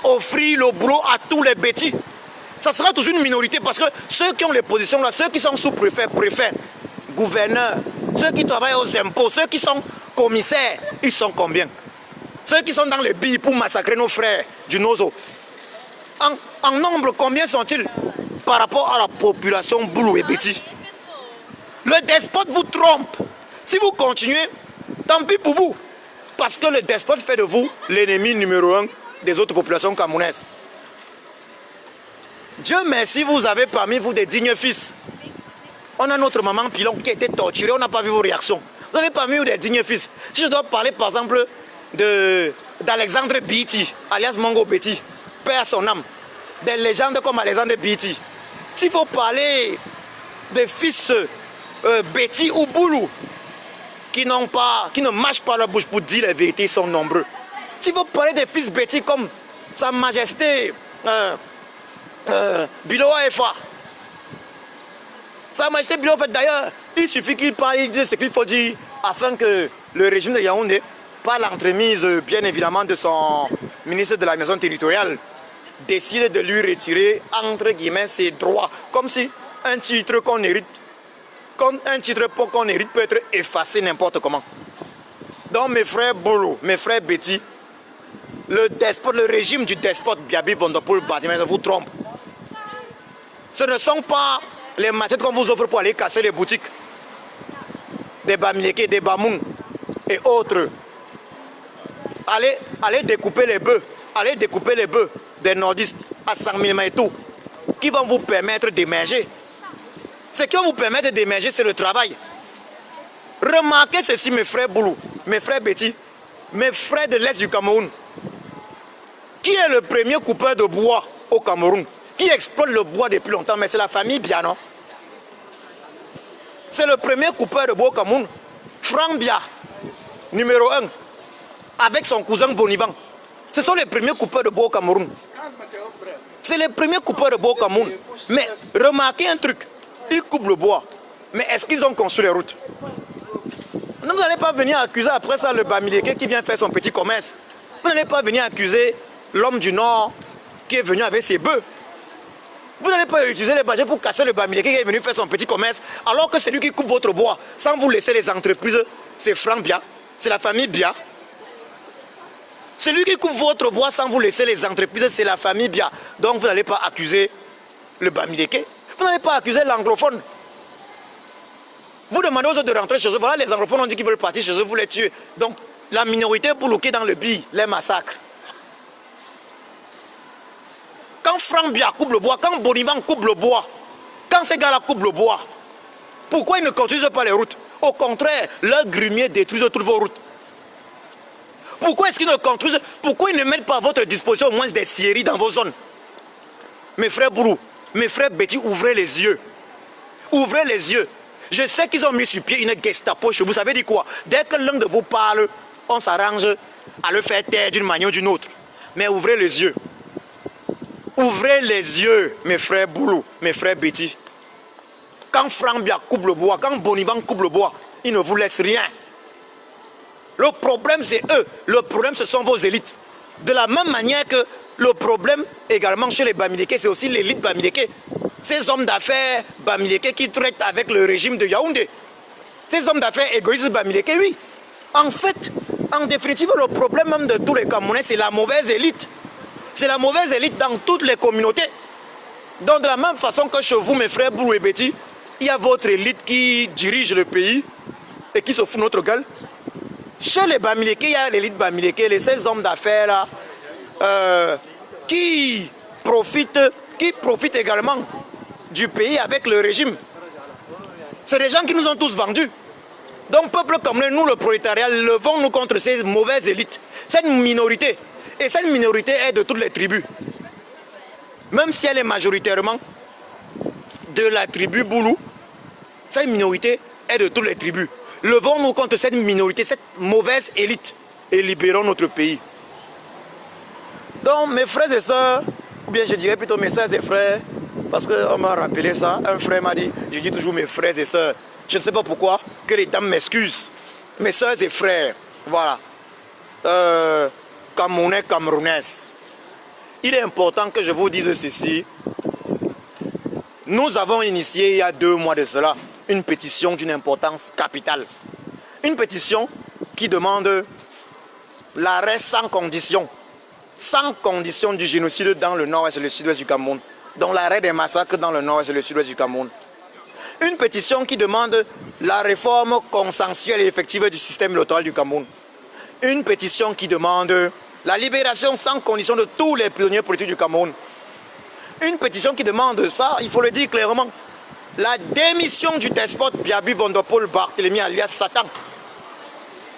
offrir le boulot à tous les Betty. Ça sera toujours une minorité parce que ceux qui ont les positions là, ceux qui sont sous-préfets, préfets, gouverneurs, ceux qui travaillent aux impôts, ceux qui sont commissaires, ils sont combien? Ceux qui sont dans les billes pour massacrer nos frères du Nozo. En nombre, combien sont-ils par rapport à la population Boulou et Betty? Le despote vous trompe. Si vous continuez, tant pis pour vous. Parce que le despote fait de vous l'ennemi numéro 1 des autres populations camerounaises. Dieu merci, vous avez parmi vous des dignes fils. On a notre maman Pilon qui a été torturée, on n'a pas vu vos réactions. Vous avez parmi vous des dignes fils. Si je dois parler par exemple d'Alexandre Biti, alias Mongo Betty, paix à son âme, des légendes comme Alexandre Biti. S'il faut parler des fils Betty ou Boulou, qui ne mâchent pas la bouche pour dire la vérité, ils sont nombreux. S'il faut parler des fils Betty comme Sa Majesté Biloa Efa. Sa Majesté Biloa Efa, d'ailleurs, il suffit qu'il parle, il dise ce qu'il faut dire afin que le régime de Yaoundé, par l'entremise bien évidemment de son ministre de la Maison territoriale, décide de lui retirer entre guillemets ses droits, comme si un titre qu'on hérite, peut être effacé n'importe comment. Donc mes frères Boulou, mes frères Betty, le régime du despote Biabi Bondopol Badimé vous trompe. Ce ne sont pas les machettes qu'on vous offre pour aller casser les boutiques des Bamiéké, des Bamoun et autres. Allez découper les bœufs, des nordistes à 100 000 et tout, qui vont vous permettre d'émerger. Ce qui va vous permettre d'émerger, c'est le travail. Remarquez ceci, mes frères Boulou, mes frères Betty, mes frères de l'Est du Cameroun. Qui est le premier coupeur de bois au Cameroun? Qui exploite le bois depuis longtemps? Mais c'est la famille Biano. C'est le premier coupeur de bois au Cameroun. Franck Bia, numéro 1, avec son cousin Bonivan. Ce sont les premiers coupeurs de bois au Cameroun. C'est les premiers coupeurs de bois au Cameroun. Mais remarquez un truc, ils coupent le bois. Mais est-ce qu'ils ont construit les routes? Vous n'allez pas venir accuser après ça le Bamileke qui vient faire son petit commerce. Vous n'allez pas venir accuser l'homme du Nord qui est venu avec ses bœufs. Vous n'allez pas utiliser les budgets pour casser le Bamileke qui est venu faire son petit commerce, alors que c'est lui qui coupe votre bois sans vous laisser les entreprises. C'est Franck Bia, c'est la famille Bia. Celui qui coupe votre bois sans vous laisser les entreprises, c'est la famille Bia. Donc vous n'allez pas accuser le Bamileke. Vous n'allez pas accuser l'anglophone. Vous demandez aux autres de rentrer chez eux. Voilà, les anglophones ont dit qu'ils veulent partir chez eux, vous les tuez. Donc, la minorité bloquée dans le billet, les massacres. Quand Franck Bia coupe le bois, quand Bonivan coupe le bois, quand ces gars-là coupent le bois, pourquoi ils ne construisent pas les routes? Au contraire, leurs grumiers détruisent toutes vos routes. Pourquoi est-ce qu'ils ne construisent? Pourquoi ils ne mettent pas à votre disposition au moins des scieries dans vos zones? Mes frères Boulou, mes frères Betty, ouvrez les yeux. Ouvrez les yeux. Je sais qu'ils ont mis sur pied une Gestapo chez vous. Vous savez dit quoi? Dès que l'un de vous parle, on s'arrange à le faire taire d'une manière ou d'une autre. Mais ouvrez les yeux. Ouvrez les yeux, mes frères Boulou, mes frères Betty. Quand Franck Bia coupe le bois, quand Bonivan coupe le bois, ils ne vous laissent rien. Le problème, c'est eux. Le problème, ce sont vos élites. De la même manière que le problème également chez les Bamileke, c'est aussi l'élite Bamileke. Ces hommes d'affaires Bamileke qui traitent avec le régime de Yaoundé. Ces hommes d'affaires égoïstes Bamileke, oui. En fait, en définitive, le problème même de tous les Camerounais, c'est la mauvaise élite. C'est la mauvaise élite dans toutes les communautés. Donc de la même façon que chez vous, mes frères Boulou et Betty, il y a votre élite qui dirige le pays et qui se fout notre gueule. Chez les Bamileke, il y a l'élite Bamileke, ces hommes d'affaires là, qui profitent également du pays avec le régime. C'est des gens qui nous ont tous vendus. Donc, peuple comme nous, le prolétariat, levons-nous contre ces mauvaises élites, cette minorité. Et cette minorité est de toutes les tribus. Même si elle est majoritairement de la tribu Boulou, cette minorité est de toutes les tribus. Levons-nous contre cette minorité, cette mauvaise élite, et libérons notre pays. Donc, mes frères et sœurs, ou bien je dirais plutôt mes sœurs et frères, parce qu'on m'a rappelé ça, un frère m'a dit, je dis toujours mes frères et sœurs. Je ne sais pas pourquoi, que les dames m'excusent. Mes sœurs et frères, voilà. Camerounais, Camerounaises. Il est important que je vous dise ceci. Nous avons initié il y a 2 mois de cela une pétition d'une importance capitale. Une pétition qui demande l'arrêt sans condition du génocide dans le nord-est et le sud-ouest du Cameroun. Donc l'arrêt des massacres dans le nord-est et le sud-ouest du Cameroun. Une pétition qui demande la réforme consensuelle et effective du système électoral du Cameroun. Une pétition qui demande la libération sans condition de tous les prisonniers politiques du Cameroun. Une pétition qui demande, ça il faut le dire clairement, la démission du despote Biaby Vondopol Barthélemy alias Satan.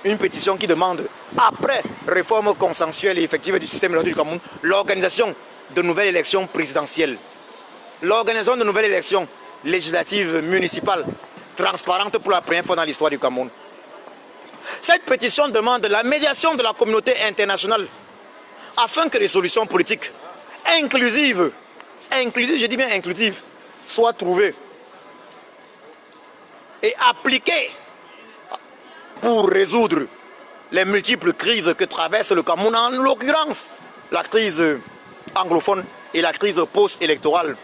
Une pétition qui demande, après réforme consensuelle et effective du système électoral du Cameroun, l'organisation de nouvelles élections présidentielles. L'organisation de nouvelles élections législatives municipales transparentes pour la première fois dans l'histoire du Cameroun. Cette pétition demande la médiation de la communauté internationale afin que les solutions politiques inclusives, je dis bien inclusives, soient trouvées et appliquées pour résoudre les multiples crises que traverse le Cameroun, en l'occurrence la crise anglophone et la crise post-électorale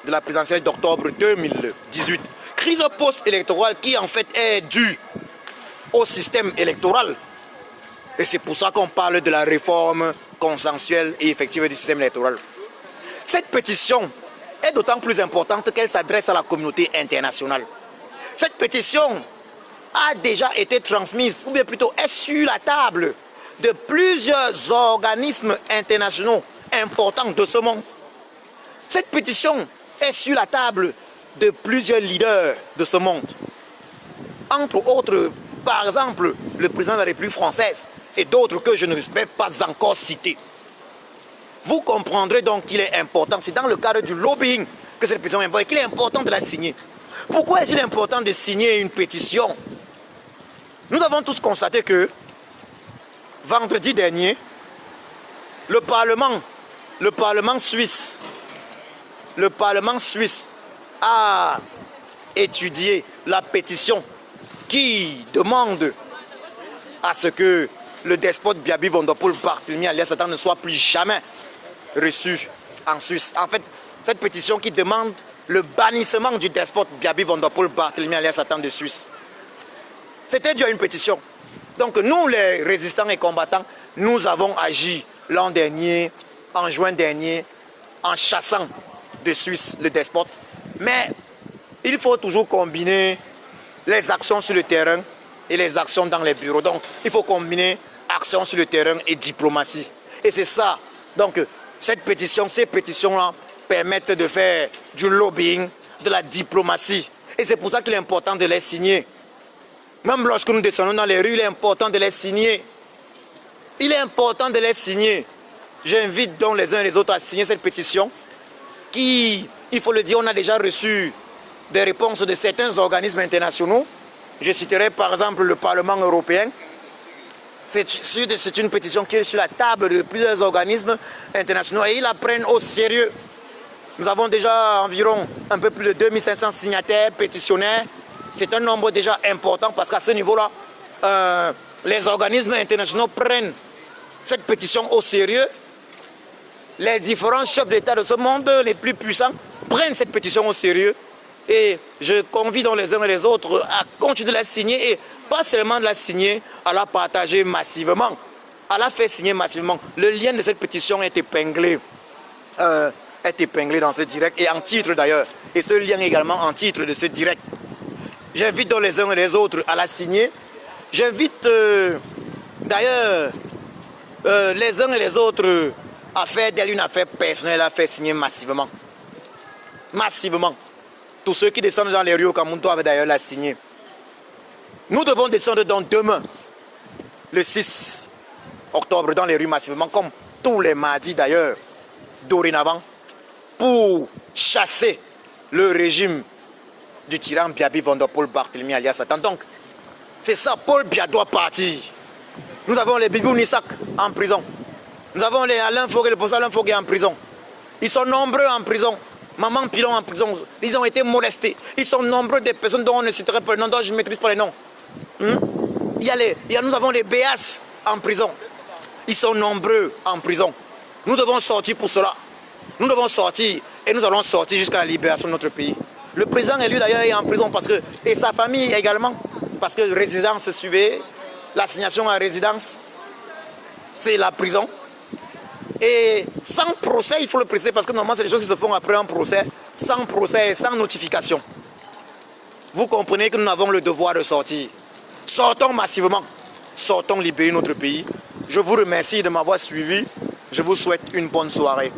de la présidentielle d'octobre 2018. Crise post-électorale qui en fait est due au système électoral. Et c'est pour ça qu'on parle de la réforme consensuelle et effective du système électoral. Cette pétition est d'autant plus importante qu'elle s'adresse à la communauté internationale. Cette pétition a déjà été transmise, ou bien plutôt est sur la table de plusieurs organismes internationaux importants de ce monde. Cette pétition est sur la table de plusieurs leaders de ce monde. Entre autres, par exemple, le président de la République française et d'autres que je ne vais pas encore citer. Vous comprendrez donc qu'il est important, c'est dans le cadre du lobbying que cette pétition est importante, qu'il est important de la signer. Pourquoi est-il important de signer une pétition? Nous avons tous constaté que vendredi dernier, le Parlement suisse a étudié la pétition qui demande à ce que le despote Biaby Van der Poel Barthélemy alias Satan ne soit plus jamais reçu en Suisse. En fait, cette pétition qui demande le bannissement du despote Biaby Van der Poel Barthélemy alias Satan de Suisse. C'était dû à une pétition. Donc nous, les résistants et combattants, nous avons agi l'an dernier, en juin dernier, en chassant de Suisse le despote. Mais il faut toujours combiner les actions sur le terrain et les actions dans les bureaux. Donc il faut combiner actions sur le terrain et diplomatie. Et c'est ça. Donc ces pétitions-là permettent de faire du lobbying, de la diplomatie. Et c'est pour ça qu'il est important de les signer. Même lorsque nous descendons dans les rues, il est important de les signer. Il est important de les signer. J'invite donc les uns et les autres à signer cette pétition qui, il faut le dire, on a déjà reçu des réponses de certains organismes internationaux. Je citerai par exemple le Parlement européen. C'est une pétition qui est sur la table de plusieurs organismes internationaux et ils la prennent au sérieux. Nous avons déjà environ un peu plus de 2500 signataires, pétitionnaires. C'est un nombre déjà important parce qu'à ce niveau-là, les organismes internationaux prennent cette pétition au sérieux. Les différents chefs d'État de ce monde, les plus puissants, prennent cette pétition au sérieux. Et je convie donc les uns et les autres à continuer de la signer et pas seulement de la signer, à la partager massivement, à la faire signer massivement. Le lien de cette pétition est épinglé dans ce direct et en titre d'ailleurs. Et ce lien également en titre de ce direct. J'invite donc les uns et les autres à la signer. J'invite d'ailleurs les uns et les autres à faire d'elle une affaire personnelle, à faire signer massivement. Massivement. Tous ceux qui descendent dans les rues au Cameroun doivent d'ailleurs la signer. Nous devons descendre donc demain, le 6 octobre, dans les rues massivement, comme tous les mardis d'ailleurs, dorénavant, pour chasser le régime du tyran Biaby Van der Poel Barthélemy alias Satan. Donc, c'est ça, Paul Biya doit partir. Nous avons les Bibou Nissak en prison. Nous avons les Alain Fogué, le professeur Alain Fogué en prison. Ils sont nombreux en prison. Maman Pilon en prison. Ils ont été molestés. Ils sont nombreux des personnes dont on ne citerait pas les noms, dont je ne maîtrise pas les noms. Nous avons les Béas en prison. Ils sont nombreux en prison. Nous devons sortir pour cela. Nous devons sortir et nous allons sortir jusqu'à la libération de notre pays. Le président élu d'ailleurs est en prison parce que, et sa famille également, parce que résidence suivait, l'assignation à résidence, c'est la prison. Et sans procès, il faut le préciser parce que normalement c'est des choses qui se font après un procès, sans procès et sans notification. Vous comprenez que nous avons le devoir de sortir. Sortons massivement, sortons libérer notre pays. Je vous remercie de m'avoir suivi. Je vous souhaite une bonne soirée.